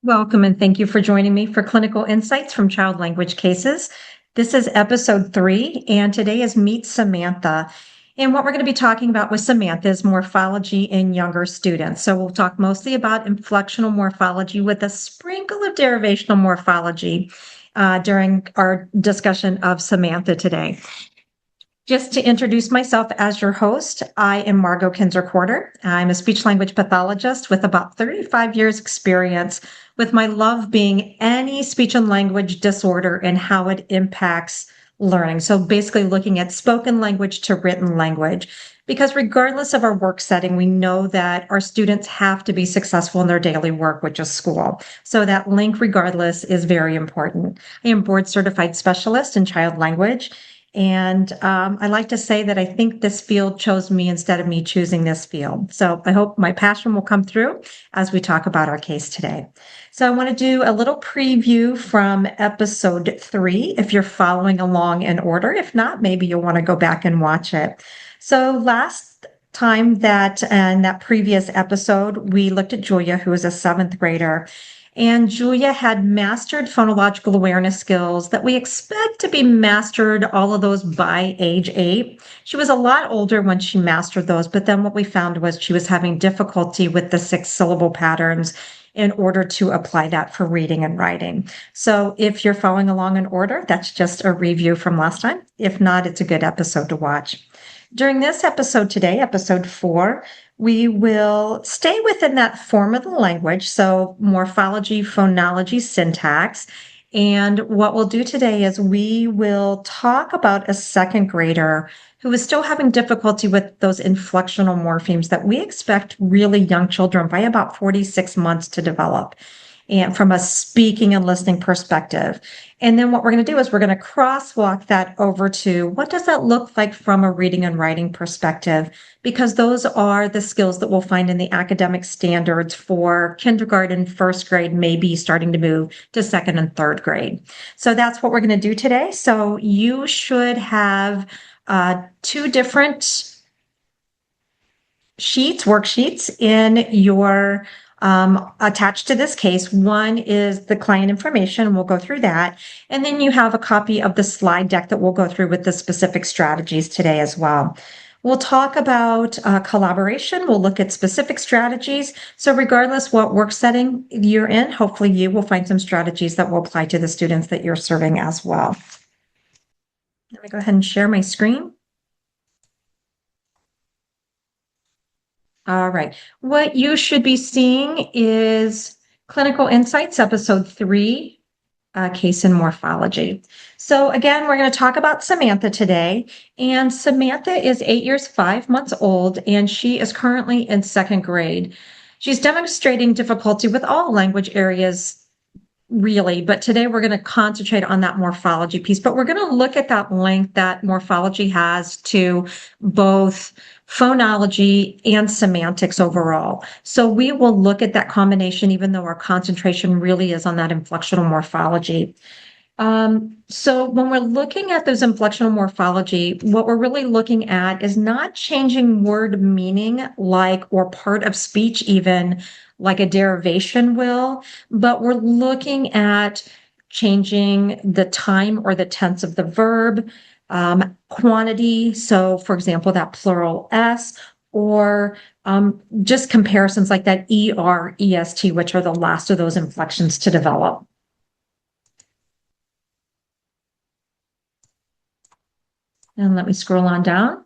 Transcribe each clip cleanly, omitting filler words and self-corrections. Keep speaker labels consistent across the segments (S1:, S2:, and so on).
S1: Welcome and thank you for joining me for Clinical Insights from Child Language Cases. This is episode 3, and today is Meet Samantha. And what we're going to be talking about with Samantha is morphology in younger students. So we'll talk mostly about inflectional morphology with a sprinkle of derivational morphology during our discussion of Samantha today. Just to introduce myself as your host, I am Margo Kinzer Courter. I'm a speech language pathologist with about 35 years experience, with my love being any speech and language disorder and how it impacts learning. So basically looking at spoken language to written language, because regardless of our work setting, we know that our students have to be successful in their daily work, which is school. So that link regardless is very important. I am board certified specialist in child language. And I like to say that I think this field chose me instead of me choosing this field. So I hope my passion will come through as we talk about our case today. So I want to do a little preview from episode 3, if you're following along in order. If not, maybe you'll want to go back and watch it. So last time in that previous episode, we looked at Julia, who is a 7th grader. And Julia had mastered phonological awareness skills that we expect to be mastered, all of those by age 8. She was a lot older when she mastered those, but then what we found was she was having difficulty with the 6-syllable patterns in order to apply that for reading and writing. So if you're following along in order, that's just a review from last time. If not, it's a good episode to watch. During this episode today, episode 4, we will stay within that form of the language, so morphology, phonology, syntax. And what we'll do today is we will talk about a 2nd grader who is still having difficulty with those inflectional morphemes that we expect really young children by about 46 months to develop, and from a speaking and listening perspective. And then what we're going to do is we're going to crosswalk that over to what does that look like from a reading and writing perspective, because those are the skills that we'll find in the academic standards for kindergarten, 1st grade, maybe starting to move to 2nd and 3rd grade. So that's what we're going to do today. So you should have 2 different worksheets in your attached to this case. One is the client information, and we'll go through that. And then you have a copy of the slide deck that we'll go through with the specific strategies today as well. We'll talk about collaboration. We'll look at specific strategies. So regardless what work setting you're in, hopefully you will find some strategies that will apply to the students that you're serving as well. Let me go ahead and share my screen. All right. What you should be seeing is Clinical Insights, episode 3, case in morphology. So again, we're going to talk about Samantha today. And Samantha is 8 years, 5 months old, and she is currently in 2nd grade. She's demonstrating difficulty with all language areas, really, but today we're going to concentrate on that morphology piece. But we're going to look at that link that morphology has to both phonology and semantics overall. So we will look at that combination, even though our concentration really is on that inflectional morphology. So when we're looking at those inflectional morphology, what we're really looking at is not changing word meaning or part of speech even, like a derivation will, but we're looking at changing the time or the tense of the verb, quantity. So for example, that plural S, or just comparisons like that ER, EST, which are the last of those inflections to develop. And let me scroll on down.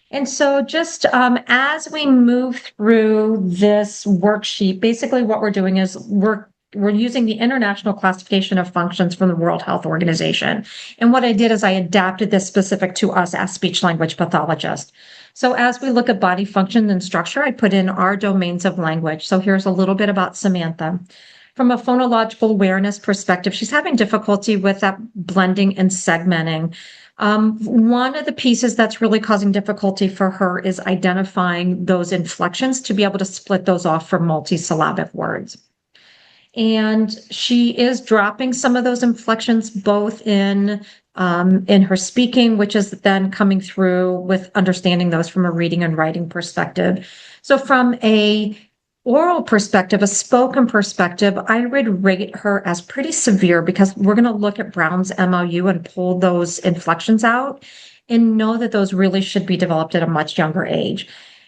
S1: And so just as we move through this worksheet, basically what we're doing is we're using the International Classification of Functions from the World Health Organization. And what I did is I adapted this specific to us as speech language pathologists. So as we look at body function and structure, I put in our domains of language. So here's a little bit about Samantha. From a phonological awareness perspective, she's having difficulty with that blending and segmenting. One of the pieces that's really causing difficulty for her is identifying those inflections to be able to split those off from multisyllabic words. And she is dropping some of those inflections both in her speaking, which is then coming through with understanding those from a reading and writing perspective. So from a oral perspective, a spoken perspective, I would rate her as pretty severe because we're going to look at Brown's MOU and pull those inflections out and know that those really should be developed at a much younger age.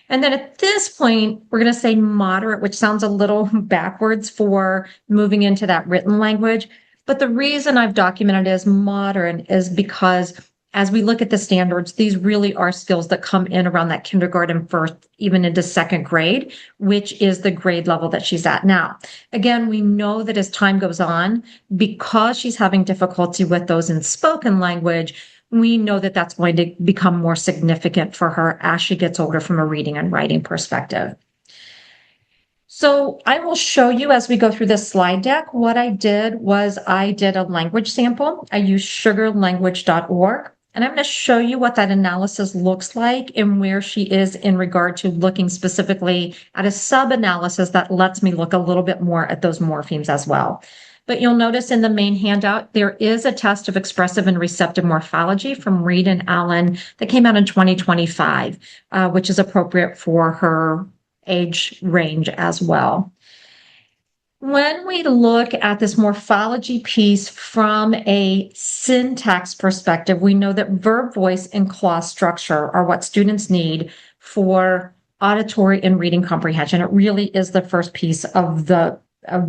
S1: And then at this point, we're going to say moderate, which sounds a little backwards for moving into that written language. But the reason I've documented it as moderate is because as we look at the standards, these really are skills that come in around that kindergarten first, even into second grade, which is the grade level that she's at now. Again, we know that as time goes on, because she's having difficulty with those in spoken language, we know that that's going to become more significant for her as she gets older from a reading and writing perspective. So I will show you as we go through this slide deck. What I did was I did a language sample. I used sugarlanguage.org. And I'm going to show you what that analysis looks like and where she is in regard to looking specifically at a sub-analysis that lets me look a little bit more at those morphemes as well. But you'll notice in the main handout, there is a test of expressive and receptive morphology from Reed and Allen that came out in 2025, which is appropriate for her age range as well. When we look at this morphology piece from a syntax perspective, we know that verb, voice, and clause structure are what students need for auditory and reading comprehension. It really is the first piece of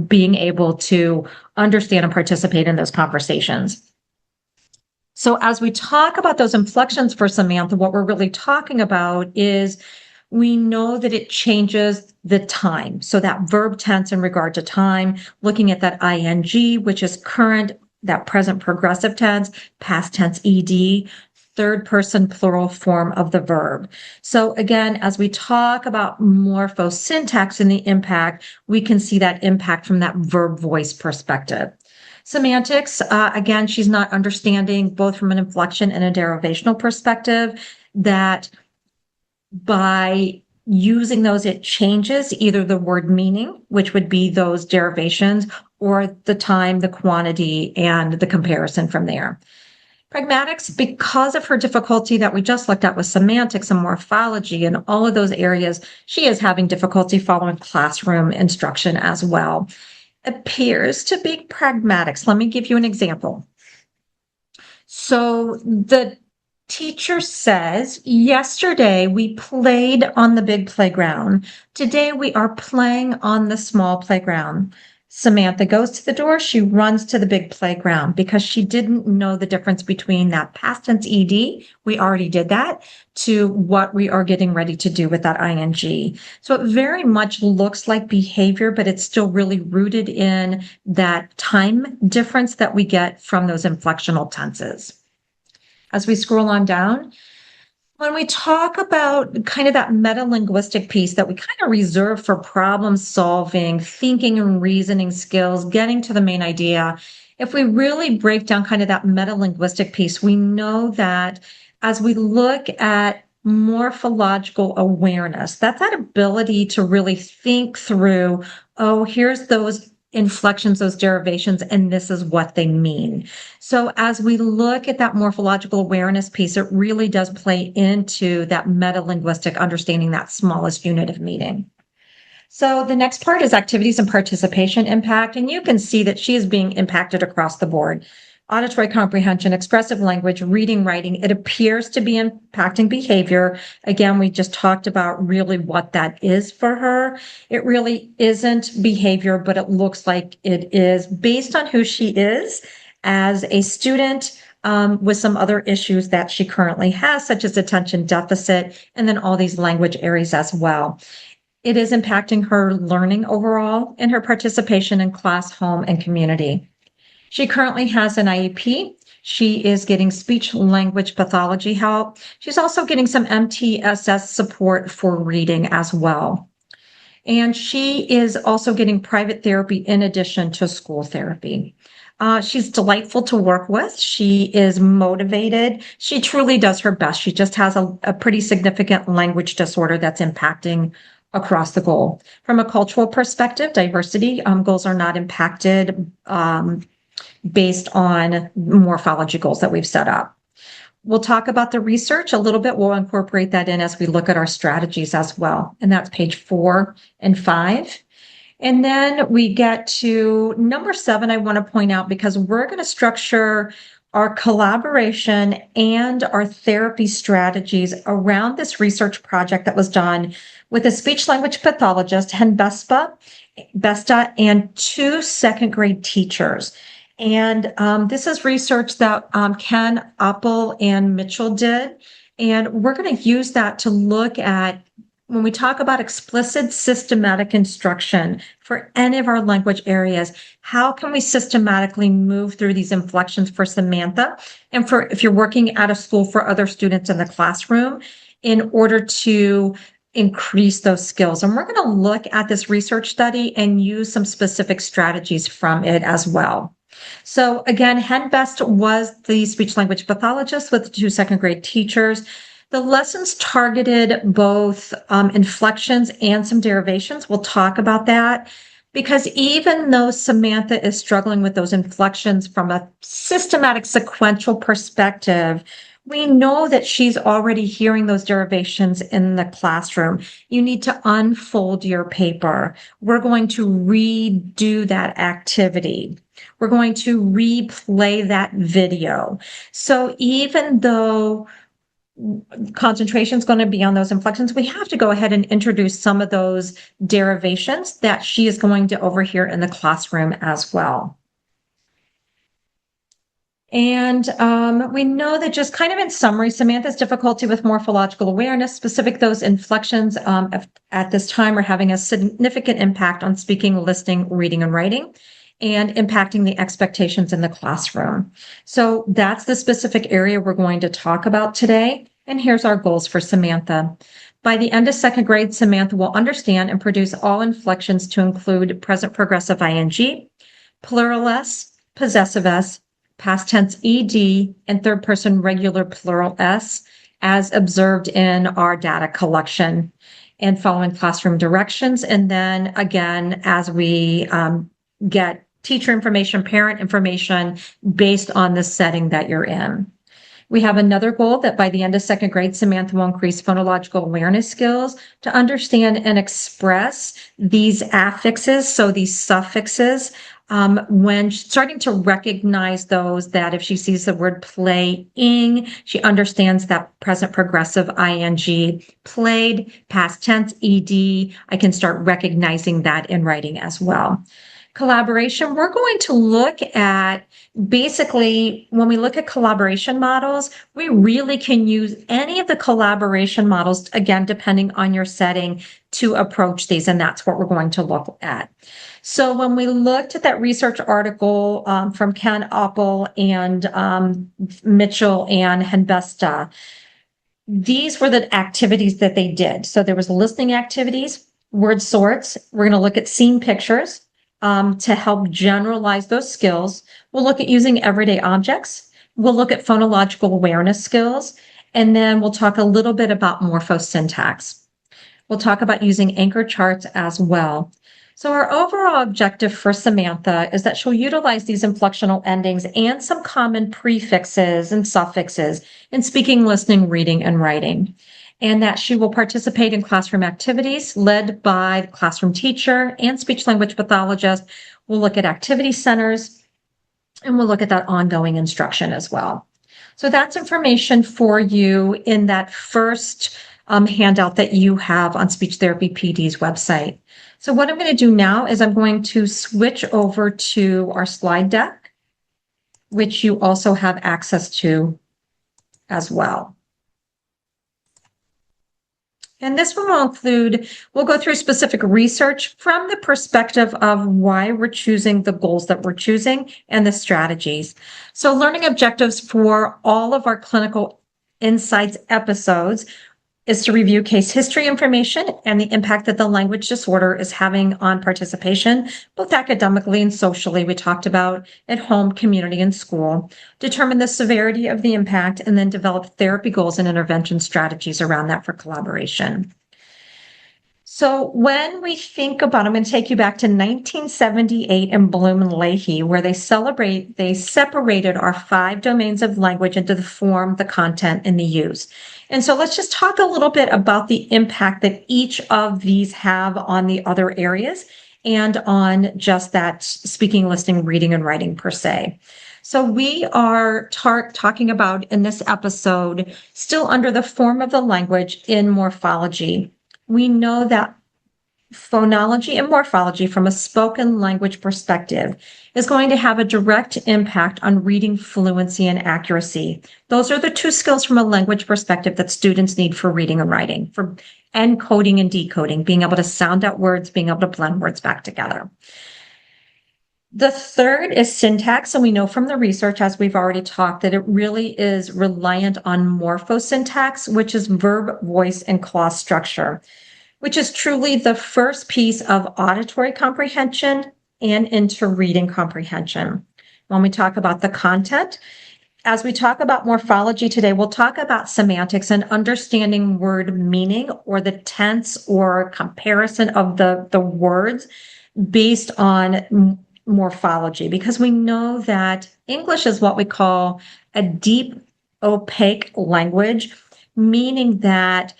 S1: being able to understand and participate in those conversations. So as we talk about those inflections for Samantha, what we're really talking about is we know that it changes the time. So that verb tense in regard to time, looking at that ing, which is current, that present progressive tense, past tense ed, third person plural form of the verb. So again, as we talk about morphosyntax and the impact, we can see that impact from that verb voice perspective. Semantics, again, she's not understanding both from an inflection and a derivational perspective that by using those, it changes either the word meaning, which would be those derivations, or the time, the quantity, and the comparison from there. Pragmatics, because of her difficulty that we just looked at with semantics and morphology and all of those areas, she is having difficulty following classroom instruction as well. Appears to be pragmatics. Let me give you an example. So the teacher says, yesterday we played on the big playground. Today we are playing on the small playground. Samantha goes to the door. She runs to the big playground because she didn't know the difference between that past tense ed, we already did that, to what we are getting ready to do with that ing. So it very much looks like behavior, but it's still really rooted in that time difference that we get from those inflectional tenses. As we scroll on down, when we talk about kind of that meta-linguistic piece that we kind of reserve for problem solving, thinking and reasoning skills, getting to the main idea, if we really break down kind of that meta-linguistic piece, we know that as we look at morphological awareness, that's that ability to really think through, oh, here's those inflections, those derivations, and this is what they mean. So as we look at that morphological awareness piece, it really does play into that meta-linguistic understanding, that smallest unit of meaning. So the next part is activities and participation impact, and you can see that she is being impacted across the board. Auditory comprehension, expressive language, reading, writing, it appears to be impacting behavior. Again, we just talked about really what that is for her. It really isn't behavior, but it looks like it is based on who she is as a student with some other issues that she currently has, such as attention deficit, and then all these language areas as well. It is impacting her learning overall and her participation in class, home, and community. She currently has an IEP. She is getting speech language pathology help. She's also getting some MTSS support for reading as well. And she is also getting private therapy in addition to school therapy. She's delightful to work with. She is motivated. She truly does her best. She just has a pretty significant language disorder that's impacting across the goal. From a cultural perspective, diversity goals are not impacted based on morphology goals that we've set up. We'll talk about the research a little bit. We'll incorporate that in as we look at our strategies as well. And that's page 4 and 5. And then we get to number 7, I want to point out, because we're going to structure our collaboration and our therapy strategies around this research project that was done with a speech language pathologist, Besta, and 2 second grade teachers. And this is research that Ken Oppel and Mitchell did. And we're going to use that to look at, when we talk about explicit systematic instruction for any of our language areas, how can we systematically move through these inflections for Samantha and for, if you're working at a school, for other students in the classroom, in order to increase those skills. And we're going to look at this research study and use some specific strategies from it as well. So again, Hen Best was the speech language pathologist with the 2 second grade teachers. The lessons targeted both inflections and some derivations. We'll talk about that, because even though Samantha is struggling with those inflections from a systematic sequential perspective, we know that she's already hearing those derivations in the classroom. You need to unfold your paper. We're going to redo that activity. We're going to replay that video. So even though concentration is going to be on those inflections, we have to go ahead and introduce some of those derivations that she is going to overhear in the classroom as well. And we know that, just kind of in summary, Samantha's difficulty with morphological awareness, specific those inflections at this time, are having a significant impact on speaking, listening, reading, and writing, and impacting the expectations in the classroom. So that's the specific area we're going to talk about today. And here's our goals for Samantha. By the end of 2nd grade, Samantha will understand and produce all inflections to include present progressive ing, plural s, possessive s, past tense ed, and third person regular plural s, as observed in our data collection and following classroom directions. And then again, as we get teacher information, parent information based on the setting that you're in. We have another goal that by the end of 2nd grade, Samantha will increase phonological awareness skills to understand and express these affixes, so these suffixes, when starting to recognize those, that if she sees the word playing, she understands that present progressive ing, played, past tense ed, I can start recognizing that in writing as well. Collaboration, we're going to look at, basically, when we look at collaboration models, we really can use any of the collaboration models, again, depending on your setting, to approach these, and that's what we're going to look at. So when we looked at that research article from Ken Oppel and Mitchell and Henbesta, these were the activities that they did. So there was listening activities, word sorts. We're going to look at scene pictures to help generalize those skills. We'll look at using everyday objects. We'll look at phonological awareness skills. And then we'll talk a little bit about morphosyntax. We'll talk about using anchor charts as well. So our overall objective for Samantha is that she'll utilize these inflectional endings and some common prefixes and suffixes in speaking, listening, reading, and writing, and that she will participate in classroom activities led by the classroom teacher and speech language pathologist. We'll look at activity centers, and we'll look at that ongoing instruction as well. So that's information for you in that first handout that you have on Speech Therapy PD's website. So what I'm going to do now is I'm going to switch over to our slide deck, which you also have access to as well. And this one will include, we'll go through specific research from the perspective of why we're choosing the goals that we're choosing and the strategies. So learning objectives for all of our clinical insights episodes is to review case history information and the impact that the language disorder is having on participation, both academically and socially. We talked about at home, community, and school. Determine the severity of the impact, and then develop therapy goals and intervention strategies around that for collaboration. So when we think about, I'm going to take you back to 1978 in Bloom and Leahy, where they separated our 5 domains of language into the form, the content, and the use. And so let's just talk a little bit about the impact that each of these have on the other areas and on just that speaking, listening, reading, and writing per se. So we are talking about in this episode, still under the form of the language in morphology. We know that phonology and morphology from a spoken language perspective is going to have a direct impact on reading fluency and accuracy. Those are the 2 skills from a language perspective that students need for reading and writing, for encoding and decoding, being able to sound out words, being able to blend words back together. The third is syntax, and we know from the research, as we've already talked, that it really is reliant on morphosyntax, which is verb, voice, and clause structure, which is truly the first piece of auditory comprehension and into reading comprehension. When we talk about the content, as we talk about morphology today, we'll talk about semantics and understanding word meaning or the tense or comparison of the words based on morphology, because we know that English is what we call a deep, opaque language, meaning that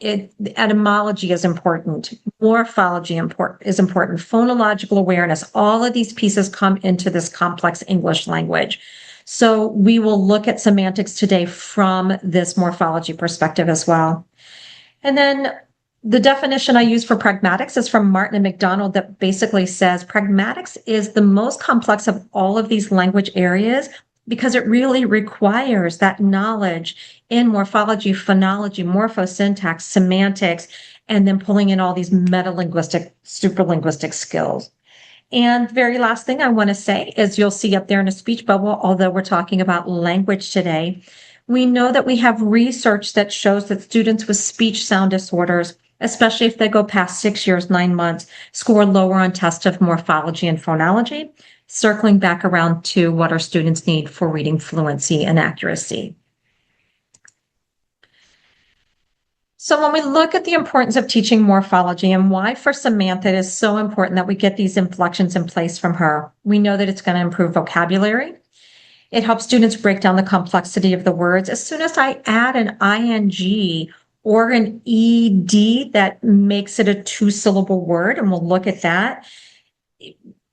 S1: etymology is important, morphology is important, phonological awareness, all of these pieces come into this complex English language. So we will look at semantics today from this morphology perspective as well. And then the definition I use for pragmatics is from Martin and McDonald that basically says pragmatics is the most complex of all of these language areas because it really requires that knowledge in morphology, phonology, morphosyntax, semantics, and then pulling in all these metalinguistic, superlinguistic skills. And very last thing I want to say is you'll see up there in a speech bubble, although we're talking about language today, we know that we have research that shows that students with speech sound disorders, especially if they go past 6 years, 9 months, score lower on tests of morphology and phonology, circling back around to what our students need for reading fluency and accuracy. So when we look at the importance of teaching morphology and why for Samantha it is so important that we get these inflections in place from her, we know that it's going to improve vocabulary. It helps students break down the complexity of the words. As soon as I add an ing or an ed that makes it a 2-syllable word, and we'll look at that,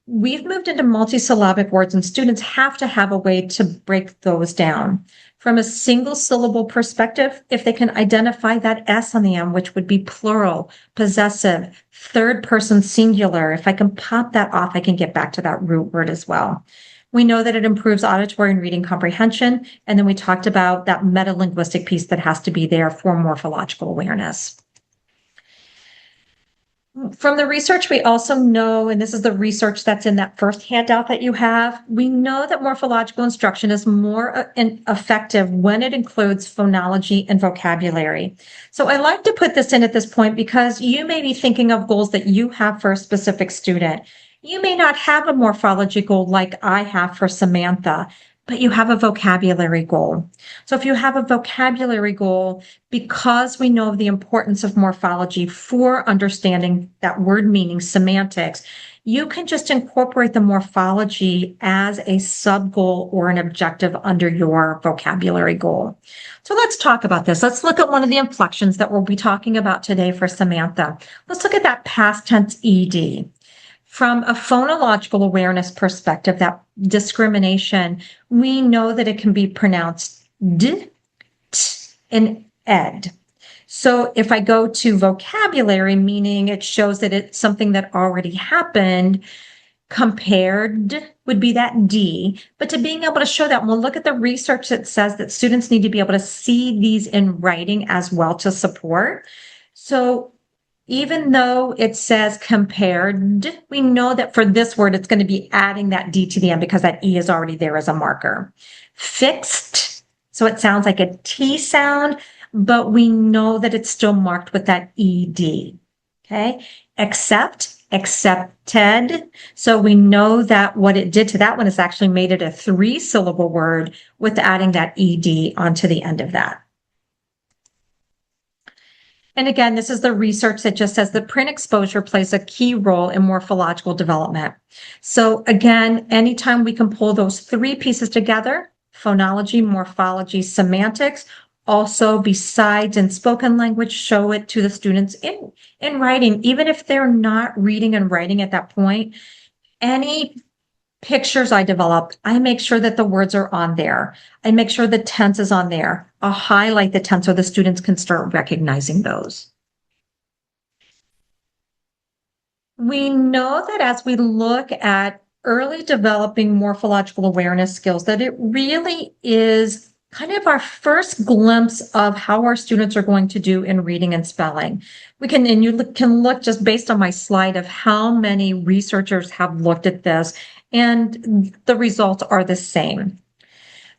S1: we've moved into multisyllabic words, and students have to have a way to break those down. From a single syllable perspective, if they can identify that S on the end, which would be plural, possessive, third person singular, if I can pop that off, I can get back to that root word as well. We know that it improves auditory and reading comprehension. And then we talked about that metalinguistic piece that has to be there for morphological awareness. From the research, we also know, and this is the research that's in that first handout that you have, we know that morphological instruction is more effective when it includes phonology and vocabulary. So I like to put this in at this point because you may be thinking of goals that you have for a specific student. You may not have a morphology goal like I have for Samantha, but you have a vocabulary goal. So if you have a vocabulary goal, because we know the importance of morphology for understanding that word meaning, semantics, you can just incorporate the morphology as a sub-goal or an objective under your vocabulary goal. So let's talk about this. Let's look at one of the inflections that we'll be talking about today for Samantha. Let's look at that past tense ed. From a phonological awareness perspective, that discrimination, we know that it can be pronounced d, t, and ed. So if I go to vocabulary, meaning it shows that it's something that already happened, compared would be that D. But to being able to show that, we'll look at the research that says that students need to be able to see these in writing as well to support. So even though it says compared, we know that for this word, it's going to be adding that D to the end because that E is already there as a marker. Fixed, so it sounds like a T sound, but we know that it's still marked with that ED, okay? Accepted, so we know that what it did to that one is actually made it a 3-syllable word with adding that ED onto the end of that. And again, this is the research that just says that print exposure plays a key role in morphological development. So again, anytime we can pull those three pieces together, phonology, morphology, semantics, also besides in spoken language, show it to the students in writing, even if they're not reading and writing at that point. Any pictures I develop, I make sure that the words are on there. I make sure the tense is on there. I'll highlight the tense so the students can start recognizing those. We know that as we look at early developing morphological awareness skills, that it really is kind of our first glimpse of how our students are going to do in reading and spelling. And you can look just based on my slide of how many researchers have looked at this, and the results are the same.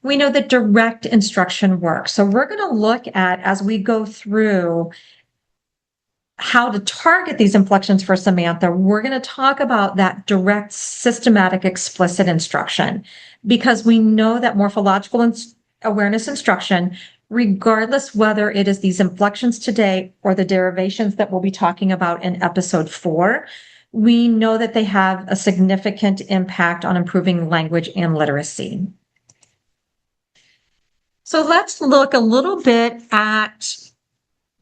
S1: We know that direct instruction works. So we're going to look at, as we go through, how to target these inflections for Samantha. We're going to talk about that direct, systematic, explicit instruction, because we know that morphological awareness instruction, regardless whether it is these inflections today or the derivations that we'll be talking about in episode 4, we know that they have a significant impact on improving language and literacy. So let's look a little bit at,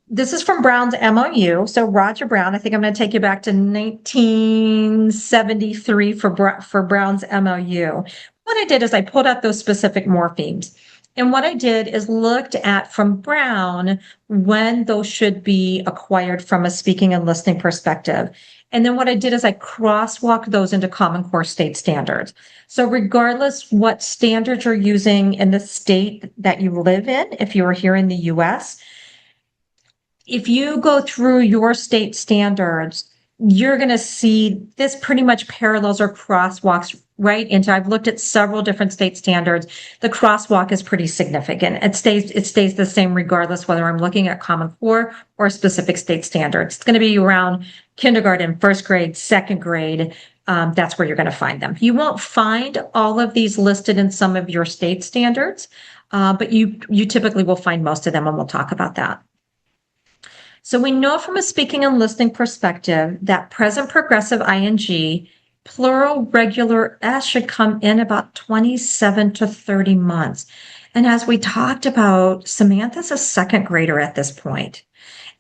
S1: this is from Brown's MOU. So Roger Brown, I think I'm going to take you back to 1973 for Brown's MOU. What I did is I pulled out those specific morphemes. And what I did is looked at from Brown when those should be acquired from a speaking and listening perspective. And then what I did is I crosswalked those into Common Core state standards. So regardless what standards you're using in the state that you live in, if you are here in the US, if you go through your state standards, you're going to see this pretty much parallels or crosswalks right into, I've looked at several different state standards. The crosswalk is pretty significant. It stays the same regardless whether I'm looking at Common Core or specific state standards. It's going to be around kindergarten, first grade, second grade. That's where you're going to find them. You won't find all of these listed in some of your state standards, but you typically will find most of them, and we'll talk about that. So we know from a speaking and listening perspective that present progressive ing, plural regular s should come in about 27 to 30 months. And as we talked about, Samantha's a second grader at this point,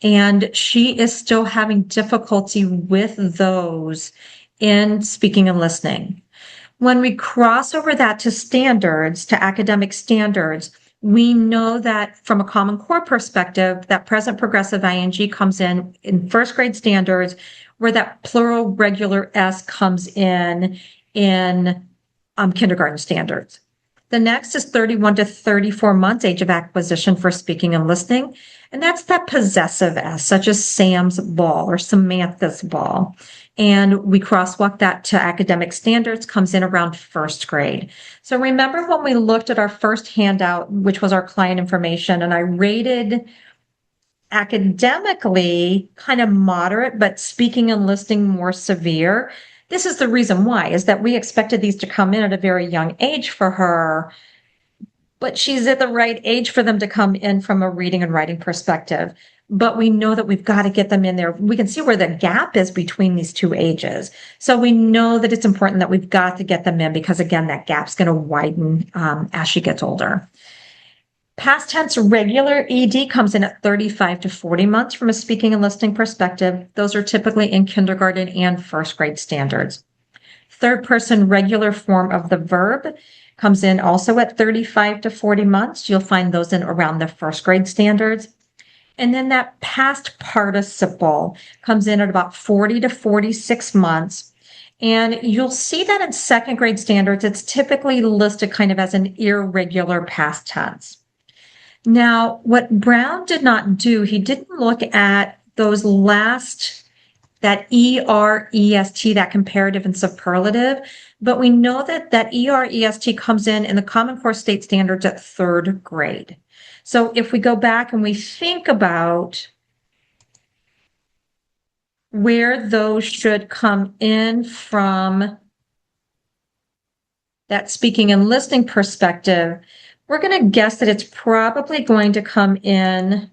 S1: and she is still having difficulty with those in speaking and listening. When we cross over that to standards, to academic standards, we know that from a Common Core perspective, that present progressive ing comes in first grade standards, where that plural regular s comes in kindergarten standards. The next is 31 to 34 months age of acquisition for speaking and listening, and that's that possessive s, such as Sam's ball or Samantha's ball. And we crosswalk that to academic standards, comes in around first grade. So remember when we looked at our first handout, which was our client information, and I rated academically kind of moderate, but speaking and listening more severe. This is the reason why, is that we expected these to come in at a very young age for her, but she's at the right age for them to come in from a reading and writing perspective. But we know that we've got to get them in there. We can see where the gap is between these two ages. So we know that it's important that we've got to get them in, because again, that gap's going to widen as she gets older. Past tense regular ED comes in at 35 to 40 months from a speaking and listening perspective. Those are typically in kindergarten and first grade standards. Third person regular form of the verb comes in also at 35 to 40 months. You'll find those in around the first grade standards. And then that past participle comes in at about 40 to 46 months. And you'll see that in second grade standards, it's typically listed kind of as an irregular past tense. Now, what Brown did not do, he didn't look at those that ER-EST, that comparative and superlative, but we know that ER-EST comes in the Common Core state standards at third grade. So if we go back and we think about where those should come in from that speaking and listening perspective, we're going to guess that it's probably going to come in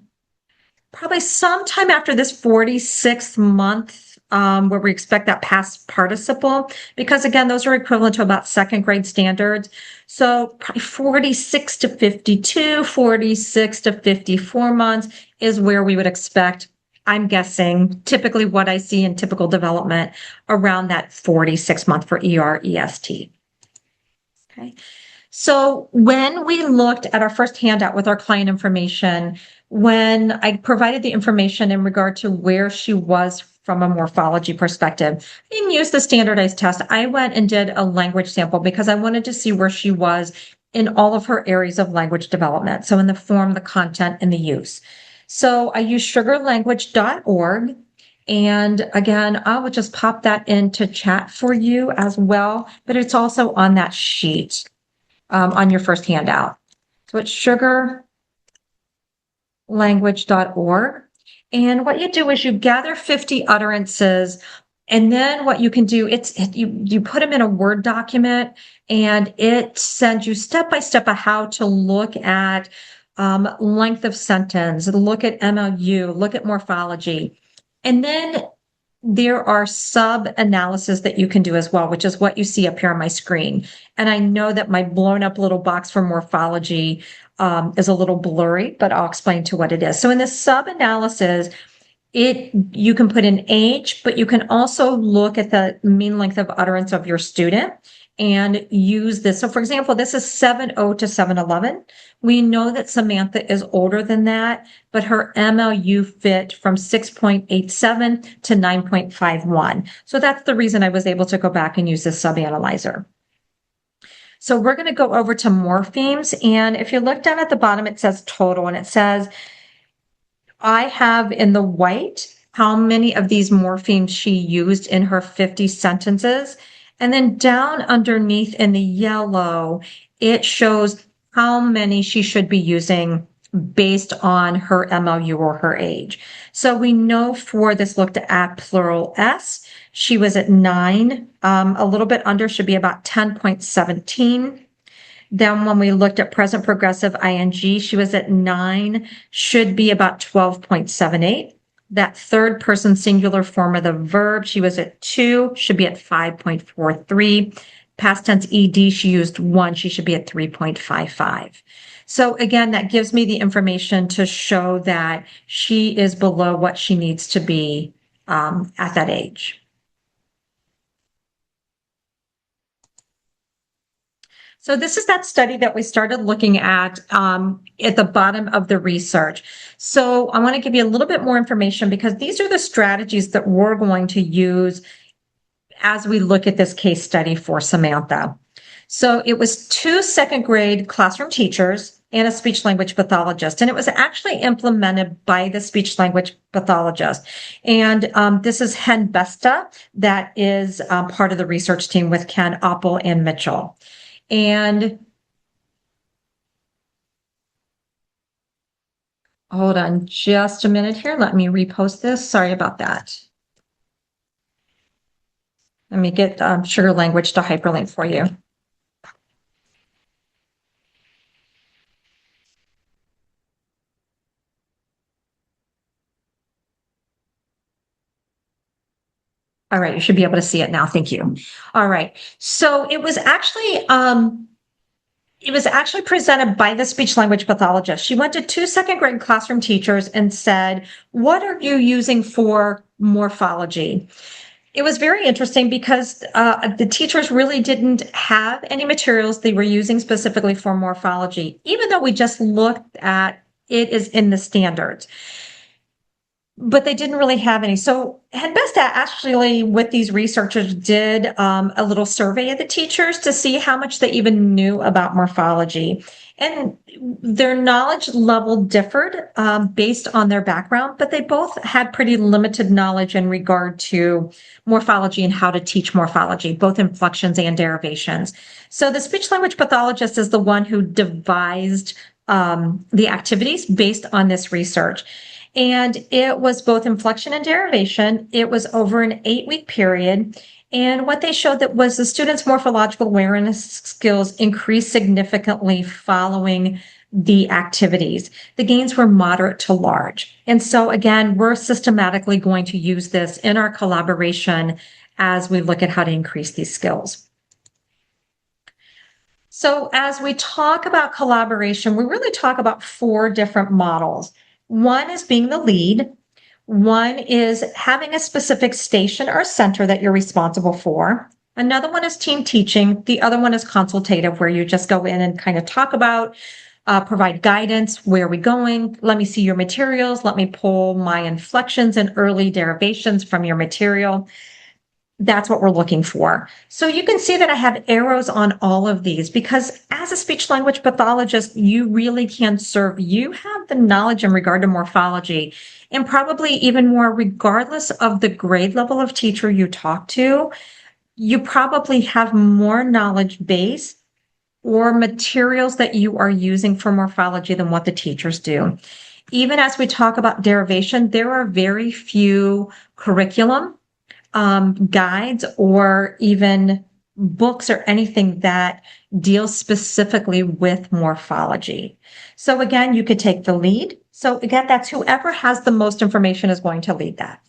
S1: probably sometime after this 46th month, where we expect that past participle, because again, those are equivalent to about second grade standards. So probably 46 to 52, 46 to 54 months is where we would expect, I'm guessing, typically what I see in typical development around that 46 month for ER, EST. Okay. So when we looked at our first handout with our client information, when I provided the information in regard to where she was from a morphology perspective, I didn't use the standardized test. I went and did a language sample because I wanted to see where she was in all of her areas of language development. So in the form, the content, and the use. So I used sugarlanguage.org. And again, I will just pop that into chat for you as well, but it's also on that sheet on your first handout. So it's sugarlanguage.org. And what you do is you gather 50 utterances, and then what you can do, you put them in a Word document, and it sends you step by step of how to look at length of sentence, look at MLU, look at morphology. And then there are sub-analysis that you can do as well, which is what you see up here on my screen. And I know that my blown up little box for morphology is a little blurry, but I'll explain to what it is. So in this sub-analysis, you can put in age, but you can also look at the mean length of utterance of your student and use this. So for example, this is 7.0 to 7.11. We know that Samantha is older than that, but her MLU fit from 6.87 to 9.51. So that's the reason I was able to go back and use this sub-analyzer. So we're going to go over to morphemes. And if you look down at the bottom, it says total, and it says, I have in the white how many of these morphemes she used in her 50 sentences. And then down underneath in the yellow, it shows how many she should be using based on her MLU or her age. So we know for this looked at plural S, she was at 9, a little bit under, should be about 10.17. Then when we looked at present progressive ing, she was at 9, should be about 12.78. That third person singular form of the verb, she was at 2, should be at 5.43. Past tense ed, she used 1, she should be at 3.55. So again, that gives me the information to show that she is below what she needs to be at that age. So this is that study that we started looking at the bottom of the research. So I want to give you a little bit more information because these are the strategies that we're going to use as we look at this case study for Samantha. So it was 2 second grade classroom teachers and a speech language pathologist, and it was actually implemented by the speech language pathologist. And this is Hen Besta, that is part of the research team with Ken Oppel and Mitchell. And hold on just a minute here. Let me repost this. Sorry about that. Let me get Sugar Language to hyperlink for you. All right, you should be able to see it now. Thank you. All right. So it was actually presented by the speech language pathologist. She went to 2 second grade classroom teachers and said, what are you using for morphology? It was very interesting because the teachers really didn't have any materials they were using specifically for morphology, even though we just looked at it is in the standards. But they didn't really have any. So Hedbesta actually, with these researchers, did a little survey of the teachers to see how much they even knew about morphology. And their knowledge level differed based on their background, but they both had pretty limited knowledge in regard to morphology and how to teach morphology, both inflections and derivations. So the speech language pathologist is the one who devised the activities based on this research. And it was both inflection and derivation. It was over an 8-week period. And what they showed that was the students' morphological awareness skills increased significantly following the activities. The gains were moderate to large. And so again, we're systematically going to use this in our collaboration as we look at how to increase these skills. So as we talk about collaboration, we really talk about 4 different models. One is being the lead. One is having a specific station or center that you're responsible for. Another one is team teaching. The other one is consultative, where you just go in and kind of talk about, provide guidance. Where are we going? Let me see your materials. Let me pull my inflections and early derivations from your material. That's what we're looking for. So you can see that I have arrows on all of these because as a speech language pathologist, you really can serve. You have the knowledge in regard to morphology, and probably even more regardless of the grade level of teacher you talk to, you probably have more knowledge base or materials that you are using for morphology than what the teachers do. Even as we talk about derivation, there are very few curriculum guides or even books or anything that deals specifically with morphology. So again, you could take the lead. So again, that's whoever has the most information is going to lead that.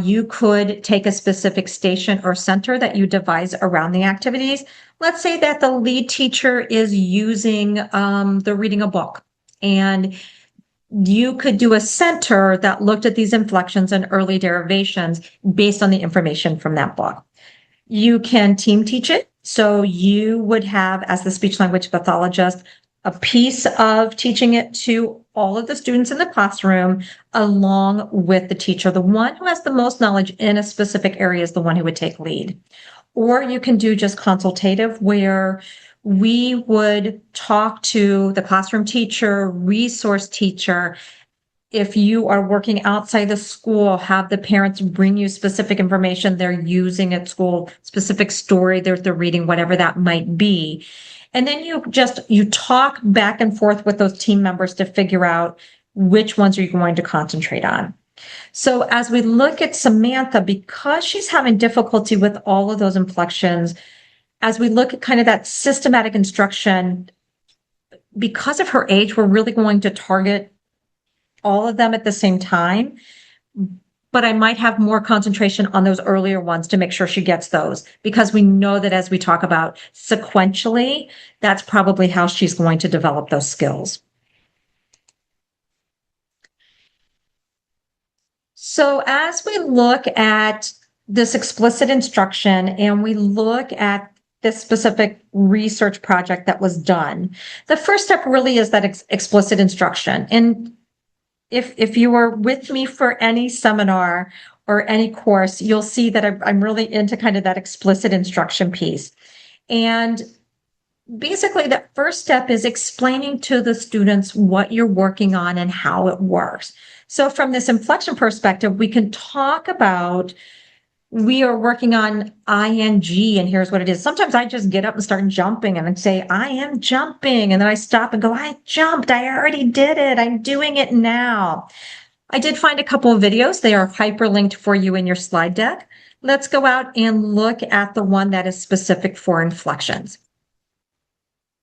S1: You could take a specific station or center that you devise around the activities. Let's say that the lead teacher is using the reading a book, and you could do a center that looked at these inflections and early derivations based on the information from that book. You can team teach it. So you would have, as the speech language pathologist, a piece of teaching it to all of the students in the classroom along with the teacher. The one who has the most knowledge in a specific area is the one who would take lead. Or you can do just consultative, where we would talk to the classroom teacher, resource teacher. If you are working outside the school, have the parents bring you specific information they're using at school, specific story they're reading, whatever that might be. And then you talk back and forth with those team members to figure out which ones are you going to concentrate on. So as we look at Samantha, because she's having difficulty with all of those inflections, as we look at kind of that systematic instruction, because of her age, we're really going to target all of them at the same time. But I might have more concentration on those earlier ones to make sure she gets those, because we know that as we talk about sequentially, that's probably how she's going to develop those skills. So as we look at this explicit instruction and we look at this specific research project that was done, the first step really is that explicit instruction. And if you were with me for any seminar or any course, you'll see that I'm really into kind of that explicit instruction piece. And basically, the first step is explaining to the students what you're working on and how it works. So from this inflection perspective, we can talk about, we are working on ing, and here's what it is. Sometimes I just get up and start jumping and I'd say, I am jumping. And then I stop and go, I jumped. I already did it. I'm doing it now. I did find a couple of videos. They are hyperlinked for you in your slide deck. Let's go out and look at the one that is specific for inflections.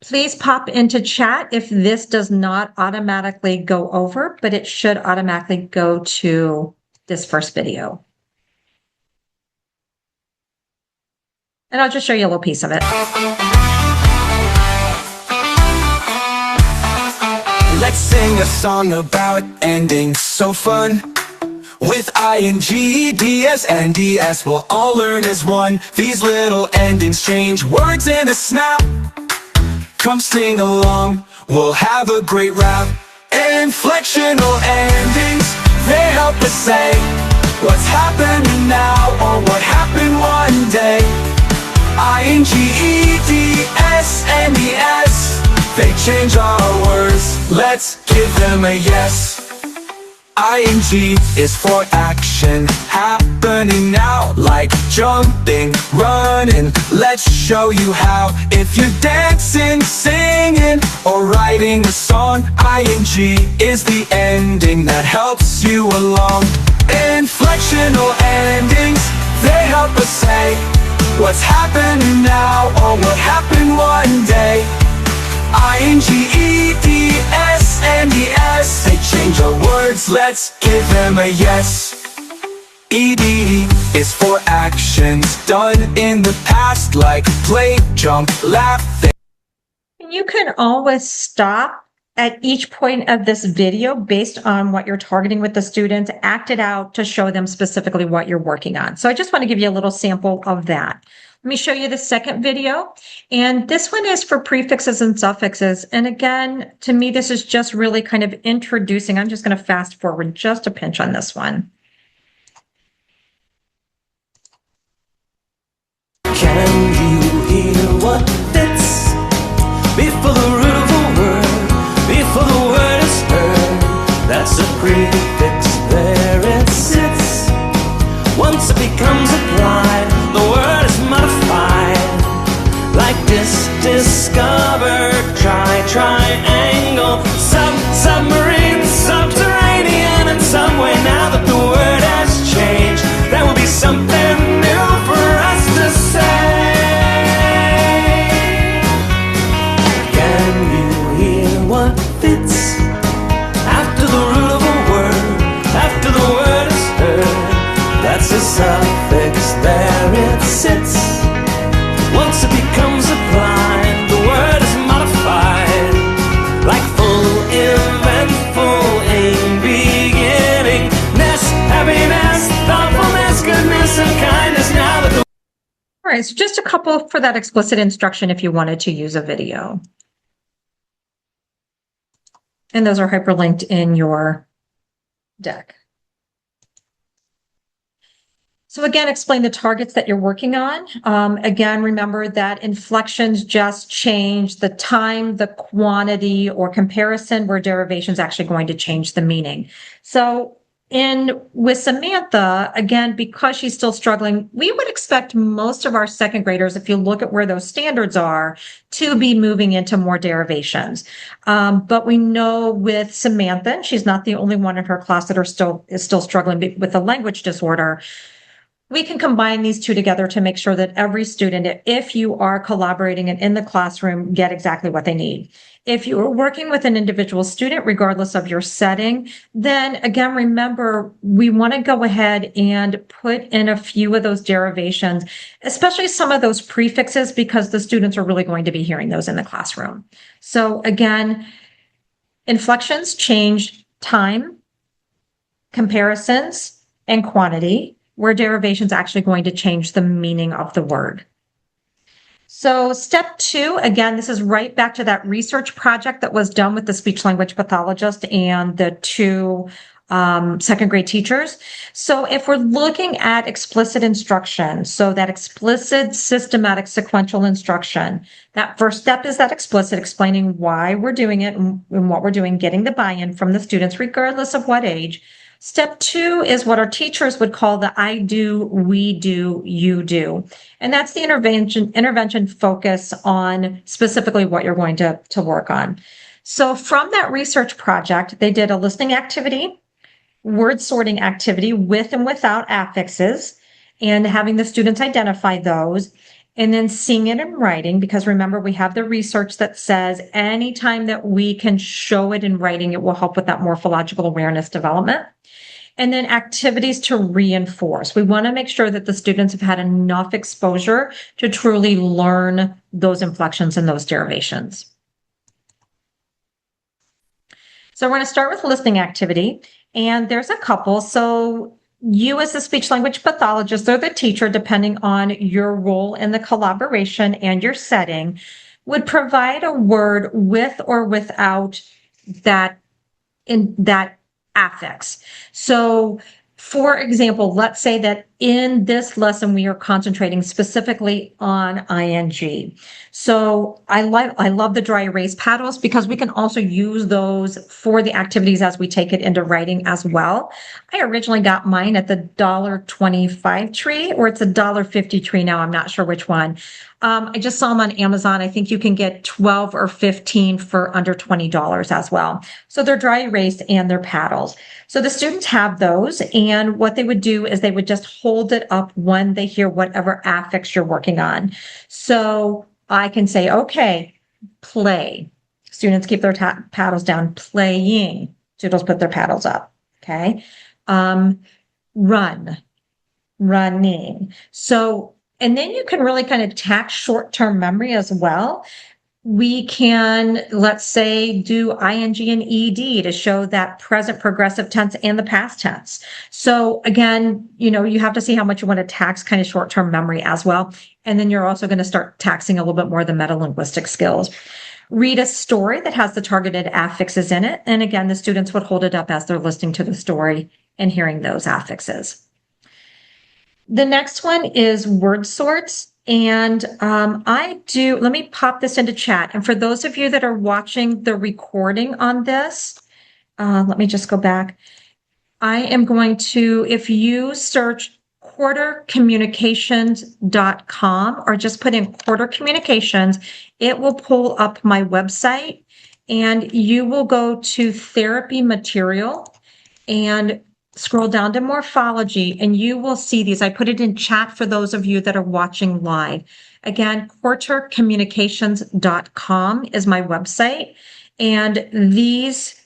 S1: Please pop into chat if this does not automatically go over, but it should automatically go to this first video. And I'll just show you a little piece of it.
S2: Let's sing a song about endings so fun. With ing, ds, and ds, we'll all learn as one. These little endings change words in a snap. Come sing along, we'll have a great rap. Inflectional endings, they help us say what's happening now or what happened one day. ing, eds, and es, they change our words, let's give them a yes. ing is for action, happening now, like jumping, running. Let's show you how. If you're dancing, singing, or writing a song, ing is the ending that helps you along. Inflectional endings, They help us say what's happening now or what happened one day. INGEDS-NDS, they change our words, let's give them a yes. ED is for actions done in the past, like play, jump, laugh.
S1: You can always stop at each point of this video based on what you're targeting with the students, act it out to show them specifically what you're working on. So I just want to give you a little sample of that. Let me show you the second video. And this one is for prefixes and suffixes. And again, to me, this is just really kind of introducing. I'm just going to fast forward just a pinch on this one.
S2: Can you hear what fits before the root of a word, before the word is heard? That's a prefix, there it sits. Once it becomes applied, the word is modified. Like this, discover, try, triangle, submarine, subterranean. In some way, now that the word has changed, there will be something new for us to say. Can you hear what fits after the root of a word, after the word is heard? That's a suffix, there it sits. Once it becomes applied, the word is modified. Like full, eventful, aim, beginning, ness, happiness, thoughtfulness, goodness, and kindness. Now that the
S1: All right, so just a couple for that explicit instruction if you wanted to use a video. And those are hyperlinked in your deck. So again, explain the targets that you're working on. Again, remember that inflections just change the time, the quantity, or comparison, where derivation is actually going to change the meaning. So with Samantha, again, because she's still struggling, we would expect most of our second graders, if you look at where those standards are, to be moving into more derivations. But we know with Samantha, and she's not the only one in her class that is still struggling with a language disorder, we can combine these two together to make sure that every student, if you are collaborating and in the classroom, get exactly what they need. If you are working with an individual student, regardless of your setting, then again, remember, we want to go ahead and put in a few of those derivations, especially some of those prefixes, because the students are really going to be hearing those in the classroom. So again, inflections change time, comparisons, and quantity, where derivation is actually going to change the meaning of the word. So step 2, again, this is right back to that research project that was done with the speech language pathologist and the 2 second grade teachers. So if we're looking at explicit instruction, so that explicit, systematic, sequential instruction, that first step is that explicit, explaining why we're doing it and what we're doing, getting the buy-in from the students, regardless of what age. Step 2 is what our teachers would call the I do, we do, you do. And that's the intervention focus on specifically what you're going to work on. So from that research project, they did a listening activity, word sorting activity with and without affixes, and having the students identify those, and then seeing it in writing, because remember, we have the research that says anytime that we can show it in writing, it will help with that morphological awareness development. And then activities to reinforce. We want to make sure that the students have had enough exposure to truly learn those inflections and those derivations. So we're going to start with listening activity, and there's a couple. So you as the speech language pathologist or the teacher, depending on your role in the collaboration and your setting, would provide a word with or without that affix. So for example, let's say that in this lesson, we are concentrating specifically on ing. So I love the dry erase paddles, because we can also use those for the activities as we take it into writing as well. I originally got mine at the $1.25 tree, or it's a $1.50 tree now. I'm not sure which one. I just saw them on Amazon. I think you can get 12 or 15 for under $20 as well. So they're dry erase and they're paddles. So the students have those, and what they would do is they would just hold hold it up when they hear whatever affix you're working on. So I can say, okay, play. Students keep their paddles down. Playing. Students put their paddles up. Okay. Run. Running. So, and then you can really kind of tax short-term memory as well. We can, let's say, do ing and ed to show that present progressive tense and the past tense. So again, you have to see how much you want to tax kind of short-term memory as well. And then you're also going to start taxing a little bit more the meta-linguistic skills. Read a story that has the targeted affixes in it. And again, the students would hold it up as they're listening to the story and hearing those affixes. The next one is word sorts. And let me pop this into chat. And for those of you that are watching the recording on this, let me just go back. I am going to, if you search courtercommunications.com or just put in Courter Communications, it will pull up my website and you will go to therapy material and scroll down to morphology and you will see these. I put it in chat for those of you that are watching live. Again, courtercommunications.com is my website. And these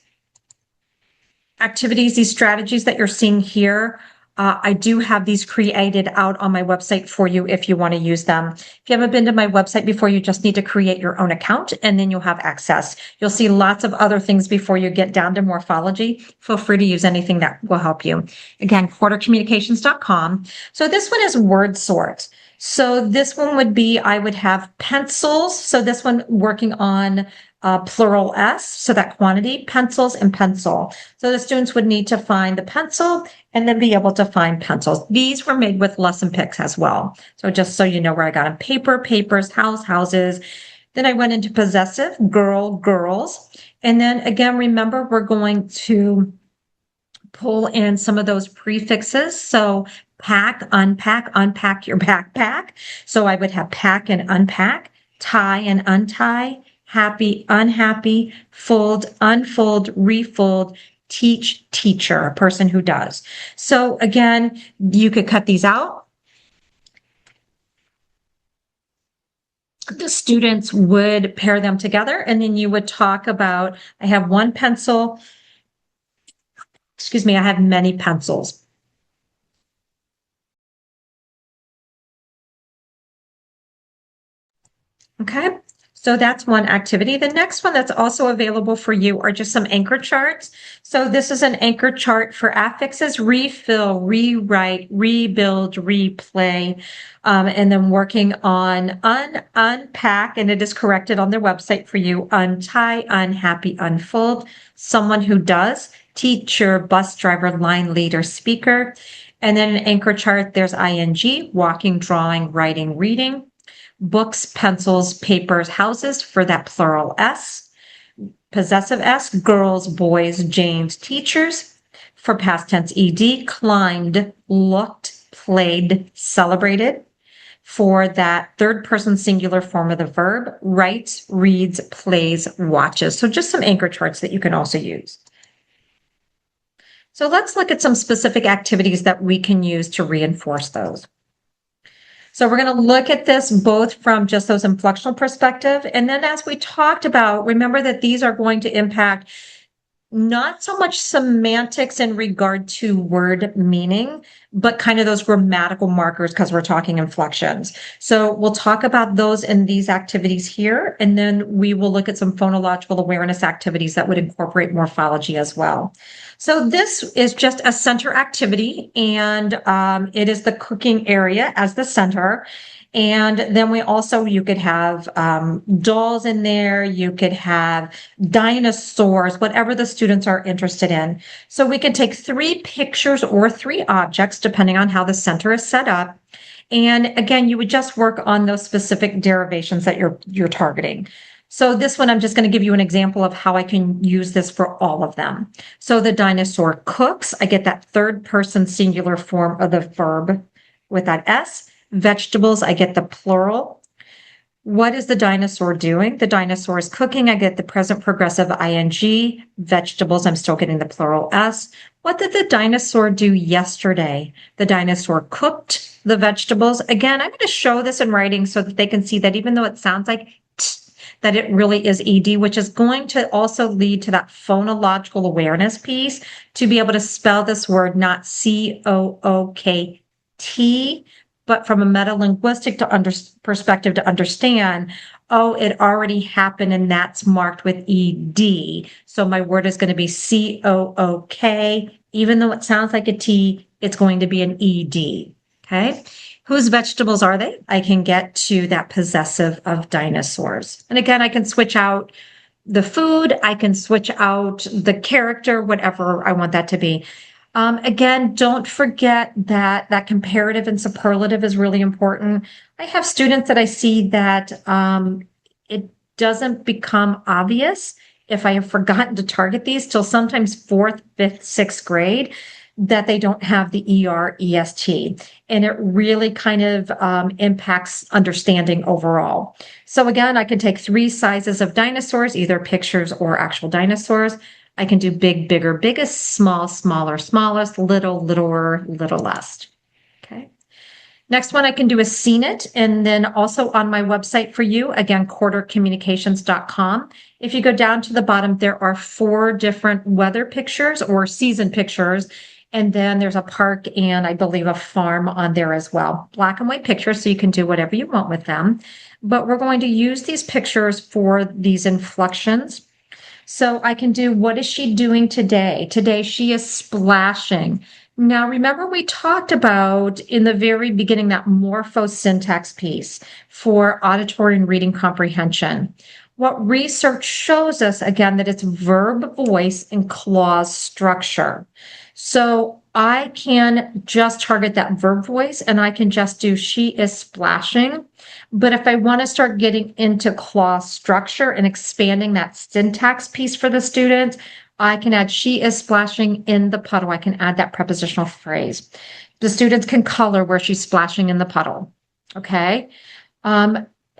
S1: activities, these strategies that you're seeing here, I do have these created out on my website for you if you want to use them. If you haven't been to my website before, you just need to create your own account and then you'll have access. You'll see lots of other things before you get down to morphology. Feel free to use anything that will help you. Again, courtercommunications.com. So this one is word sort. So this one would be, I would have pencils. So this one working on plural S, so that quantity, pencils and pencil. So the students would need to find the pencil and then be able to find pencils. These were made with lesson picks as well. So just so you know where I got them, paper, papers, house, houses. Then I went into possessive, girl, girls. And then again, remember, we're going to pull in some of those prefixes. So pack, unpack your backpack. So I would have pack and unpack, tie and untie, happy, unhappy, fold, unfold, refold, teach, teacher, a person who does. So again, you could cut these out. The students would pair them together and then you would talk about, I have one pencil, I have many pencils. Okay. So that's one activity. The next one that's also available for you are just some anchor charts. So this is an anchor chart for affixes, refill, rewrite, rebuild, replay, and then working on unpack, and it is corrected on their website for you, untie, unhappy, unfold, someone who does, teacher, bus driver, line leader, speaker. And then an anchor chart, there's ing, walking, drawing, writing, reading. Books, pencils, papers, houses for that plural S. Possessive S, girls, boys, James, teachers. For past tense ED, climbed, looked, played, celebrated. For that third person singular form of the verb, writes, reads, plays, watches. So just some anchor charts that you can also use. So let's look at some specific activities that we can use to reinforce those. So we're going to look at this both from just those inflectional perspective. And then as we talked about, remember that these are going to impact not so much semantics in regard to word meaning, but kind of those grammatical markers because we're talking inflections. So we'll talk about those in these activities here. And then we will look at some phonological awareness activities that would incorporate morphology as well. So this is just a center activity, and it is the cooking area as the center. And then you could have dolls in there, you could have dinosaurs, whatever the students are interested in. So we can take 3 pictures or 3 objects, depending on how the center is set up. And again, you would just work on those specific derivations that you're targeting. So this one, I'm just going to give you an example of how I can use this for all of them. So the dinosaur cooks, I get that third person singular form of the verb with that S. Vegetables, I get the plural. What is the dinosaur doing? The dinosaur is cooking. I get the present progressive ing. Vegetables, I'm still getting the plural s. What did the dinosaur do yesterday? The dinosaur cooked the vegetables. Again, I'm going to show this in writing so that they can see that even though it sounds like t, that it really is ed, which is going to also lead to that phonological awareness piece to be able to spell this word not COOKT, but from a metalinguistic perspective to understand, oh, it already happened and that's marked with ED. So my word is going to be COOK. Even though it sounds like a T, it's going to be an ED. Okay. Whose vegetables are they? I can get to that possessive of dinosaurs. And again, I can switch out the food. I can switch out the character, whatever I want that to be. Again, don't forget that that comparative and superlative is really important. I have students that I see that it doesn't become obvious if I have forgotten to target these till sometimes fourth, fifth, sixth grade that they don't have the ER, EST. And it really kind of impacts understanding overall. So again, I can take 3 sizes of dinosaurs, either pictures or actual dinosaurs. I can do big, bigger, biggest, small, smaller, smallest, little, littler, littlest. Okay. Next one I can do is seen it. And then also on my website for you, again, courtercommunications.com. If you go down to the bottom, there are 4 different weather pictures or season pictures. And then there's a park and I believe a farm on there as well. Black and white pictures, so you can do whatever you want with them. But we're going to use these pictures for these inflections. So I can do, what is she doing today? Today she is splashing. Now, remember we talked about in the very beginning that morphosyntax piece for auditory and reading comprehension. What research shows us, again, that it's verb, voice, and clause structure. So I can just target that verb voice and I can just do she is splashing. But if I want to start getting into clause structure and expanding that syntax piece for the students, I can add she is splashing in the puddle. I can add that prepositional phrase. The students can color where she's splashing in the puddle. Okay.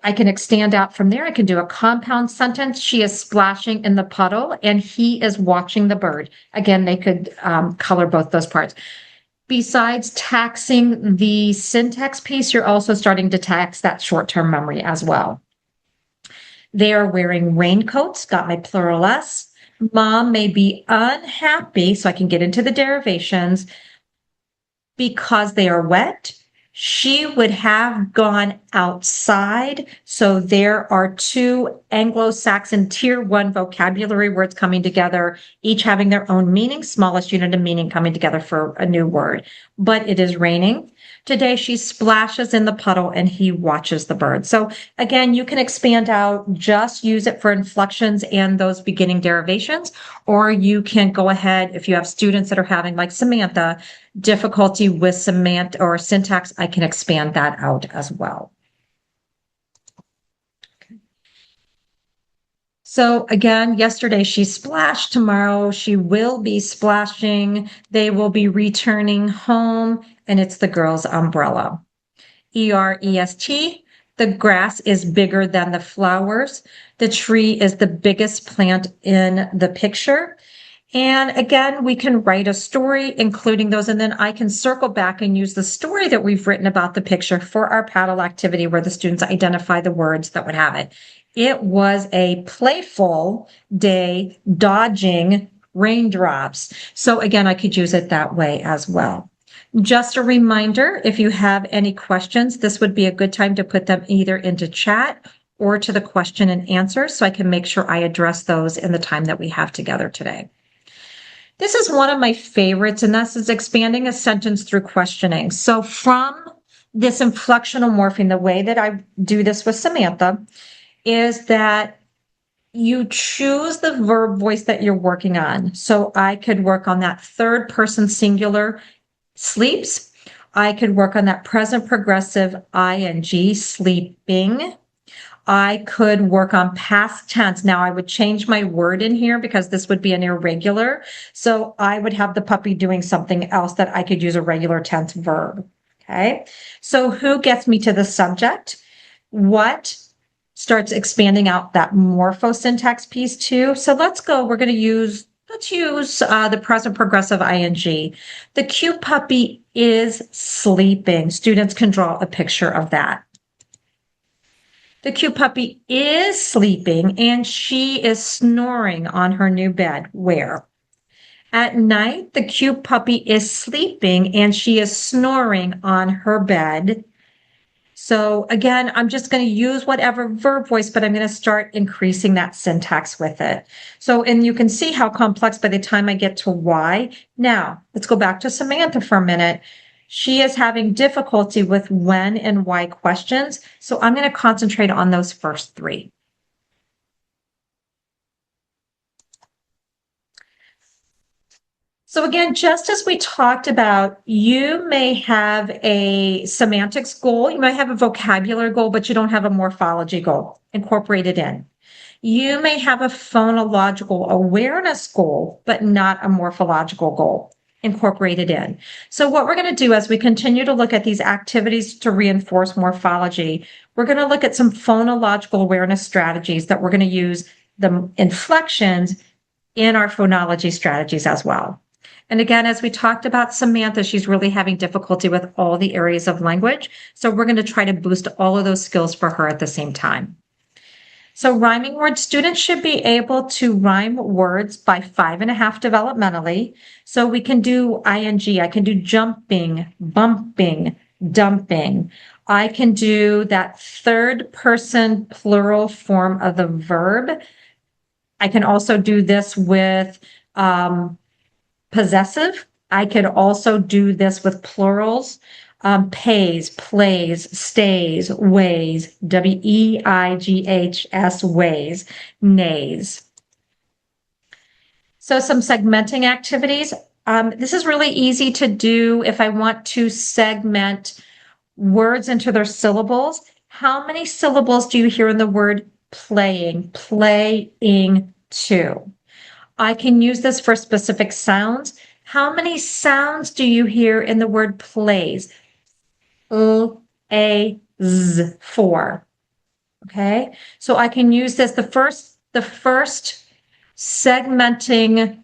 S1: I can extend out from there. I can do a compound sentence. She is splashing in the puddle and he is watching the bird. Again, they could color both those parts. Besides taxing the syntax piece, you're also starting to tax that short-term memory as well. They are wearing raincoats, got my plural S. Mom may be unhappy, so I can get into the derivations, because they are wet. She would have gone outside. So there are 2 Anglo-Saxon tier 1 vocabulary words coming together, each having their own meaning, smallest unit of meaning coming together for a new word. But it is raining. Today she splashes in the puddle and he watches the bird. So again, you can expand out, just use it for inflections and those beginning derivations, or you can go ahead if you have students that are having, like Samantha, difficulty with semantics or syntax, I can expand that out as well. Okay. So again, yesterday she splashed, tomorrow she will be splashing, they will be returning home, and it's the girl's umbrella. EREST, the grass is bigger than the flowers. The tree is the biggest plant in the picture. And again, we can write a story, including those, and then I can circle back and use the story that we've written about the picture for our paddle activity where the students identify the words that would have it. It was a playful day dodging raindrops. So again, I could use it that way as well. Just a reminder, if you have any questions, this would be a good time to put them either into chat or to the question and answer so I can make sure I address those in the time that we have together today. This is one of my favorites, and this is expanding a sentence through questioning. So from this inflectional morpheme, the way that I do this with Samantha is that you choose the verb voice that you're working on. So I could work on that third person singular, sleeps. I could work on that present progressive ing, sleeping. I could work on past tense. Now I would change my word in here because this would be an irregular. So I would have the puppy doing something else that I could use a regular tense verb. Okay. So who gets me to the subject? What starts expanding out that morphosyntax piece too. So let's use the present progressive ing. The cute puppy is sleeping. Students can draw a picture of that. The cute puppy is sleeping and she is snoring on her new bed. Where? At night, the cute puppy is sleeping and she is snoring on her bed. So again, I'm just going to use whatever verb voice, but I'm going to start increasing that syntax with it. So, and you can see how complex by the time I get to why. Now, let's go back to Samantha for a minute. She is having difficulty with when and why questions. So I'm going to concentrate on those first three. So again, just as we talked about, you may have a semantics goal, you might have a vocabulary goal, but you don't have a morphology goal incorporated in. You may have a phonological awareness goal, but not a morphological goal incorporated in. So what we're going to do as we continue to look at these activities to reinforce morphology, we're going to look at some phonological awareness strategies that we're going to use the inflections in our phonology strategies as well. And again, as we talked about Samantha, she's really having difficulty with all the areas of language. So we're going to try to boost all of those skills for her at the same time. So rhyming words, students should be able to rhyme words by 5.5 developmentally. So we can do ing, I can do jumping, bumping, dumping. I can do that third person plural form of the verb. I can also do this with possessive. I could also do this with plurals, pays, plays, stays, weighs, weighs, weighs, nays. So some segmenting activities. This is really easy to do if I want to segment words into their syllables. How many syllables do you hear in the word playing, playing to? I can use this for specific sounds. How many sounds do you hear in the word plays? A, Z, for. Okay, so I can use this. The first segmenting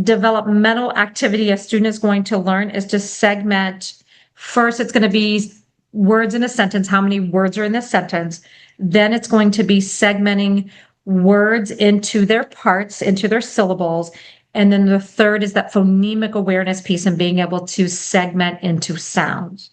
S1: developmental activity a student is going to learn is to segment. First, it's going to be words in a sentence. How many words are in this sentence? Then it's going to be segmenting words into their parts, into their syllables. And then the third is that phonemic awareness piece and being able to segment into sounds.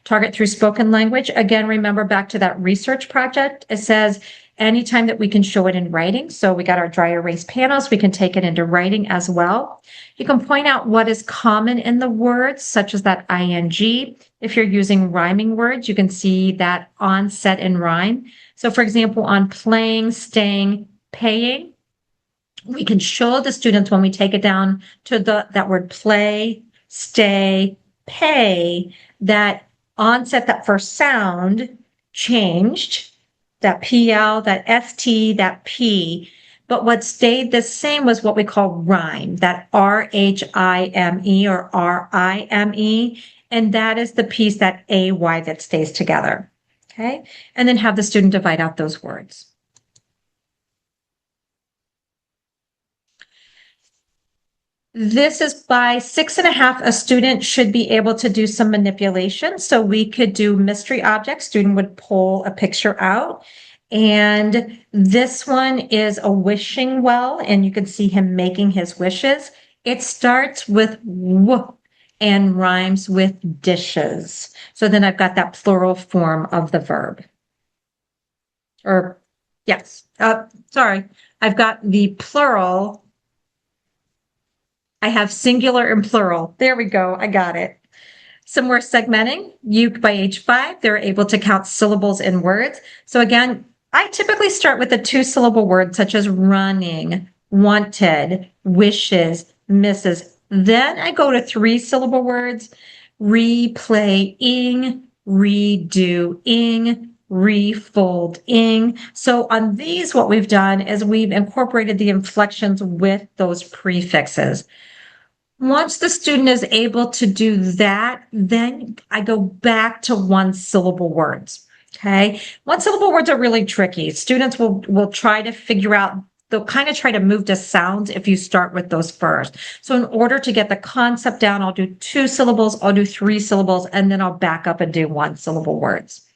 S1: Target through spoken language. Again, remember back to that research project. It says anytime that we can show it in writing. So we got our dry erase panels. We can take it into writing as well. You can point out what is common in the words, such as that ing. If you're using rhyming words, you can see that onset in rhyme. So for example, on playing, staying, paying, we can show the students when we take it down to that word play, stay, pay, that onset, that first sound changed, that PL, that ST, that P. But what stayed the same was what we call rhyme, that RHIME or RIME. And that is the piece, that AY, that stays together. Okay. And then have the student divide out those words. This is by 6.5. A student should be able to do some manipulation. So we could do mystery objects. Student would pull a picture out. And this one is a wishing well, and you can see him making his wishes. It starts with w and rhymes with dishes. So then I've got that plural form of the verb. Or yes, sorry, I've got the plural. I have singular and plural. There we go. I got it. Some more segmenting. You, by age 5, they're able to count syllables in words. So again, I typically start with a 2-syllable word such as running, wanted, wishes, misses. Then I go to 3-syllable words, replaying, redoing, refolding. So on these, what we've done is we've incorporated the inflections with those prefixes. Once the student is able to do that, then I go back to 1-syllable words. Okay. One syllable words are really tricky. Students will try to figure out, they'll kind of try to move to sounds if you start with those first. So in order to get the concept down, I'll do 2 syllables, I'll do 3 syllables, and then I'll back up and do 1 syllable words.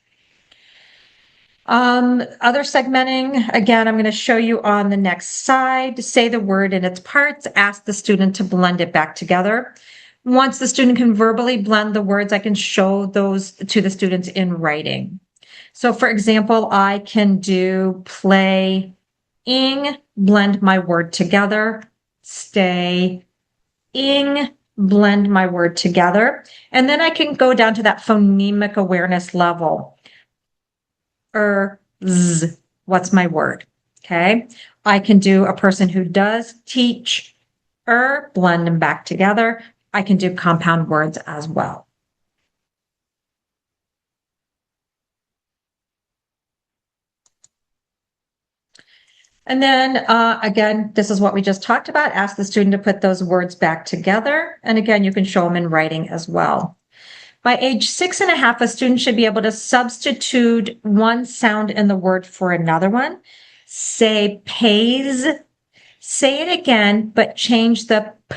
S1: Other segmenting, again, I'm going to show you on the next slide. Say the word in its parts, ask the student to blend it back together. Once the student can verbally blend the words, I can show those to the students in writing. So for example, I can do playing, blend my word together, staying, blend my word together. And then I can go down to that phonemic awareness level. Z, what's my word? Okay. I can do a person who does teach, blend them back together. I can do compound words as well. And then again, this is what we just talked about. Ask the student to put those words back together. And again, you can show them in writing as well. By age 6.5, a student should be able to substitute one sound in the word for another one. Say pays, say it again, but change the p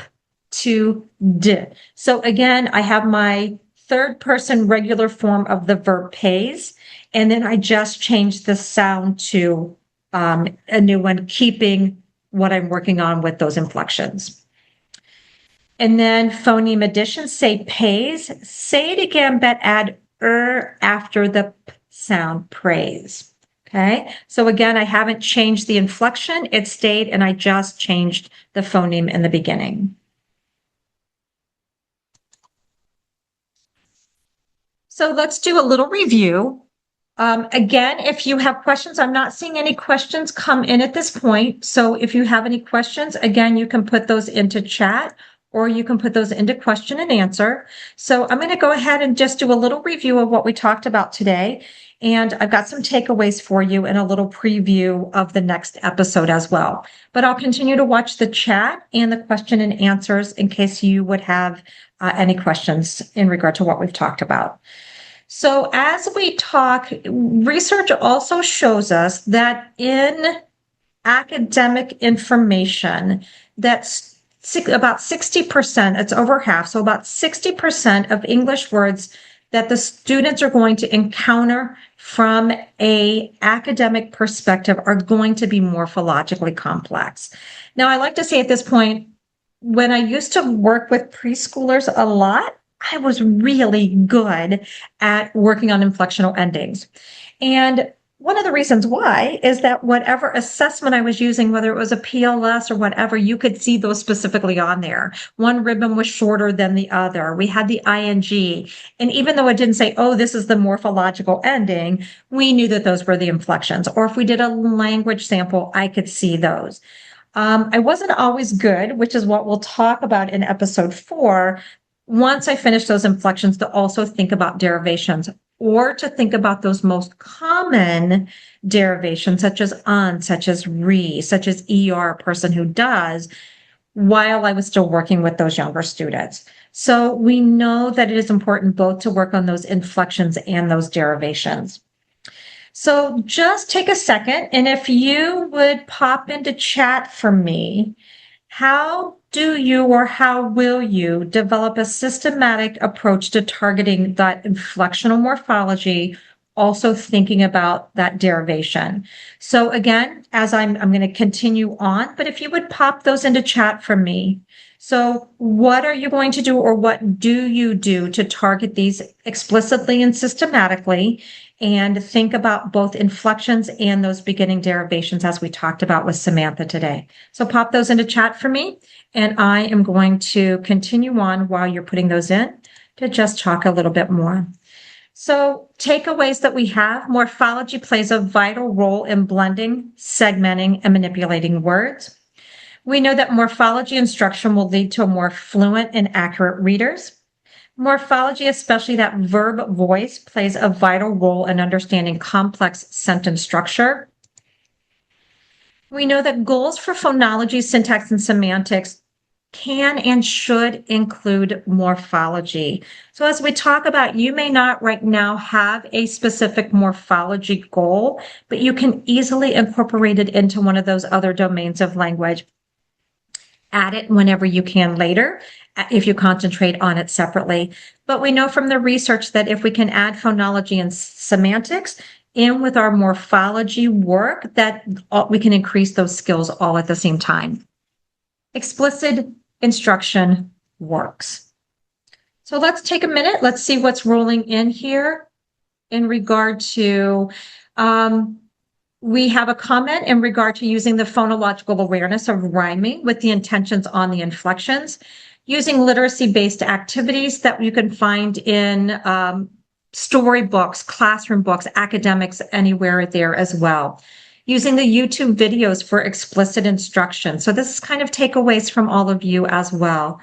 S1: to d. So again, I have my third person regular form of the verb pays, and then I just changed the sound to a new one, keeping what I'm working on with those inflections. And then phoneme addition, say pays, say it again, but add after the p sound, praise. Okay, so again, I haven't changed the inflection, it stayed, and I just changed the phoneme in the beginning. So let's do a little review. Again, if you have questions, I'm not seeing any questions come in at this point. So if you have any questions, again, you can put those into chat or you can put those into question and answer. So I'm going to go ahead and just do a little review of what we talked about today. And I've got some takeaways for you and a little preview of the next episode as well. But I'll continue to watch the chat and the question and answers in case you would have any questions in regard to what we've talked about. So as we talk, research also shows us that in academic information, that's about 60%, it's over half, so about 60% of English words that the students are going to encounter from an academic perspective are going to be morphologically complex. Now, I like to say at this point, when I used to work with preschoolers a lot, I was really good at working on inflectional endings. And one of the reasons why is that whatever assessment I was using, whether it was a PLS or whatever, you could see those specifically on there. One ribbon was shorter than the other. We had the ing. And even though it didn't say, oh, this is the morphological ending, we knew that those were the inflections. Or if we did a language sample, I could see those. I wasn't always good, which is what we'll talk about in episode 4. Once I finish those inflections, to also think about derivations or to think about those most common derivations, such as on, such as re, such as er, person who does, while I was still working with those younger students. So we know that it is important both to work on those inflections and those derivations. So just take a second, and if you would pop into chat for me, how do you or how will you develop a systematic approach to targeting that inflectional morphology, also thinking about that derivation? So again, as I'm going to continue on, but if you would pop those into chat for me. So what are you going to do, or what do you do to target these explicitly and systematically, and think about both inflections and those beginning derivations as we talked about with Samantha today? So pop those into chat for me, and I am going to continue on while you're putting those in to just talk a little bit more. So takeaways that we have: morphology plays a vital role in blending, segmenting, and manipulating words. We know that morphology instruction will lead to a more fluent and accurate readers. Morphology, especially that verb voice, plays a vital role in understanding complex sentence structure. We know that goals for phonology, syntax, and semantics can and should include morphology. So as we talk about, you may not right now have a specific morphology goal, but you can easily incorporate it into one of those other domains of language. Add it whenever you can later, if you concentrate on it separately. But we know from the research that if we can add phonology and semantics in with our morphology work, that we can increase those skills all at the same time. Explicit instruction works. So let's take a minute. Let's see what's rolling in here in regard to, we have a comment in regard to using the phonological awareness of rhyming with the intentions on the inflections, using literacy-based activities that you can find in storybooks, classroom books, academics, anywhere there as well. Using the YouTube videos for explicit instruction. So this is kind of takeaways from all of you as well.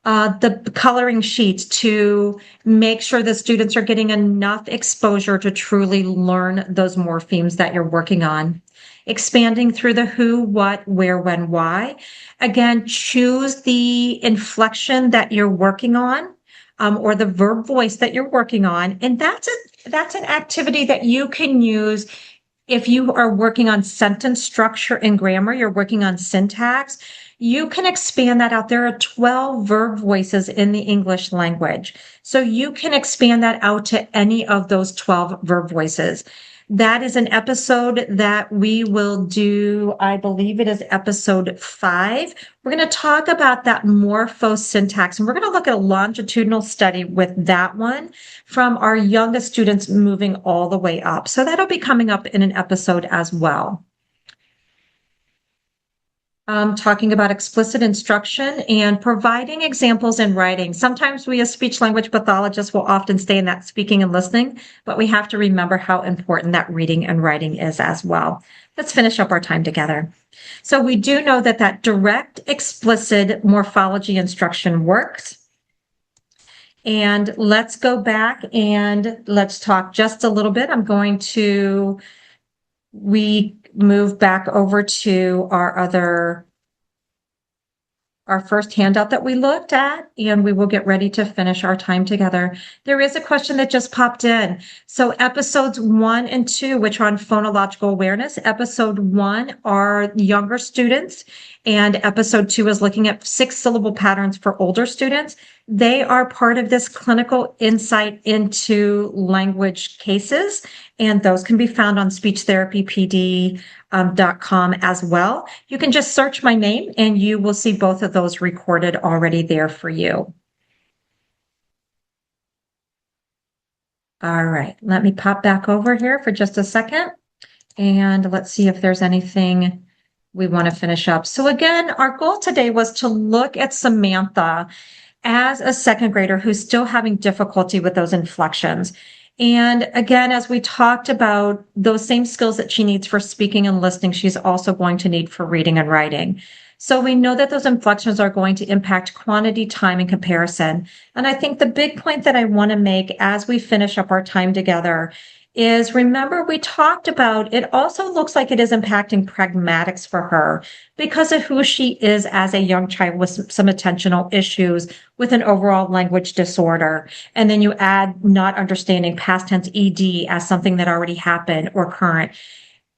S1: The coloring sheets to make sure the students are getting enough exposure to truly learn those morphemes that you're working on. Expanding through the who, what, where, when, why. Again, choose the inflection that you're working on. Or the verb voice that you're working on. And that's an activity that you can use if you are working on sentence structure and grammar, you're working on syntax, you can expand that out. There are 12 verb voices in the English language. So you can expand that out to any of those 12 verb voices. That is an episode that we will do, I believe it is episode 5. We're going to talk about that morphosyntax, and we're going to look at a longitudinal study with that one from our youngest students moving all the way up. So that'll be coming up in an episode as well. Talking about explicit instruction and providing examples in writing. Sometimes we as speech language pathologists will often stay in that speaking and listening, but we have to remember how important that reading and writing is as well. Let's finish up our time together. So we do know that that direct explicit morphology instruction works. And let's go back and let's talk just a little bit. We move back over to our first handout that we looked at, and we will get ready to finish our time together. There is a question that just popped in. So episodes 1 and 2, which are on phonological awareness, episode 1 are younger students, and episode 2 is looking at 6-syllable patterns for older students. They are part of this clinical insight into language cases, and those can be found on speechtherapypd.com as well. You can just search my name and you will see both of those recorded already there for you. All right, let me pop back over here for just a second and let's see if there's anything we want to finish up. So again, our goal today was to look at Samantha as a second grader who's still having difficulty with those inflections. And again, as we talked about those same skills that she needs for speaking and listening, she's also going to need for reading and writing. So we know that those inflections are going to impact quantity, time, and comparison. And I think the big point that I want to make as we finish up our time together is, remember, we talked about it also looks like it is impacting pragmatics for her because of who she is as a young child with some attentional issues with an overall language disorder. And then you add not understanding past tense ED as something that already happened or current.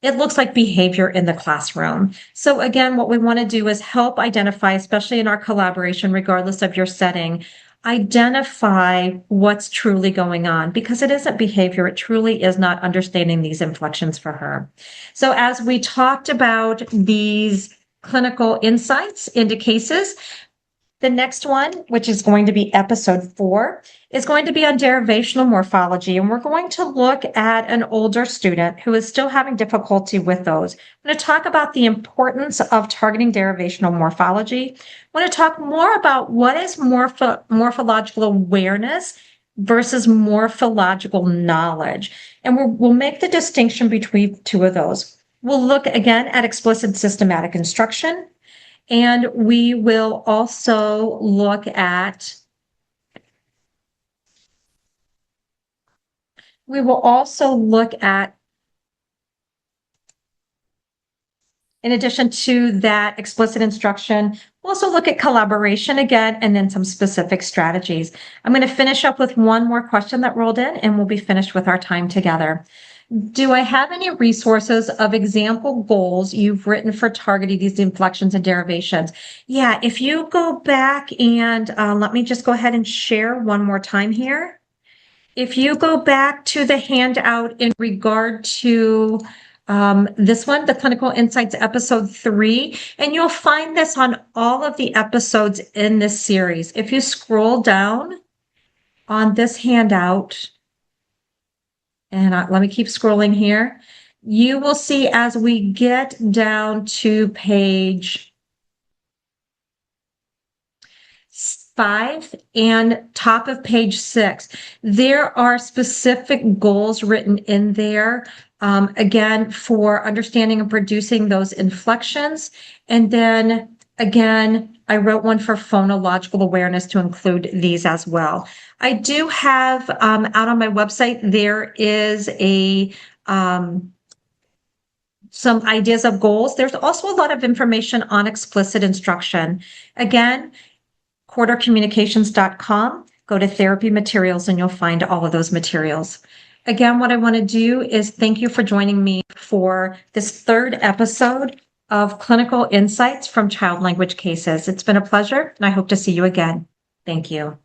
S1: It looks like behavior in the classroom. So again, what we want to do is help identify, especially in our collaboration, regardless of your setting, identify what's truly going on, because it isn't behavior. It truly is not understanding these inflections for her. So as we talked about these clinical insights into cases, the next one, which is going to be episode 4, is going to be on derivational morphology. And we're going to look at an older student who is still having difficulty with those. I'm going to talk about the importance of targeting derivational morphology. I want to talk more about what is morphological awareness versus morphological knowledge. And we'll make the distinction between two of those. We'll look again at explicit systematic instruction. And we will also look at, in addition to that explicit instruction, We'll also look at collaboration again, and then some specific strategies. I'm going to finish up with one more question that rolled in, and we'll be finished with our time together. Do I have any resources of example goals you've written for targeting these inflections and derivations? Yeah, if you go back and let me just go ahead and share one more time here. If you go back to the handout in regard to this one, the Clinical Insights episode 3, and you'll find this on all of the episodes in this series. If you scroll down on this handout, and let me keep scrolling here, you will see as we get down to page 5 and top of page 6, there are specific goals written in there, again, for understanding and producing those inflections. And then again, I wrote one for phonological awareness to include these as well. I do have out on my website, there is some ideas of goals. There's also a lot of information on explicit instruction. Again, courtercommunications.com, go to therapy materials and you'll find all of those materials. Again, what I want to do is thank you for joining me for this third episode of Clinical Insights from Child Language Cases. It's been a pleasure, and I hope to see you again. Thank you.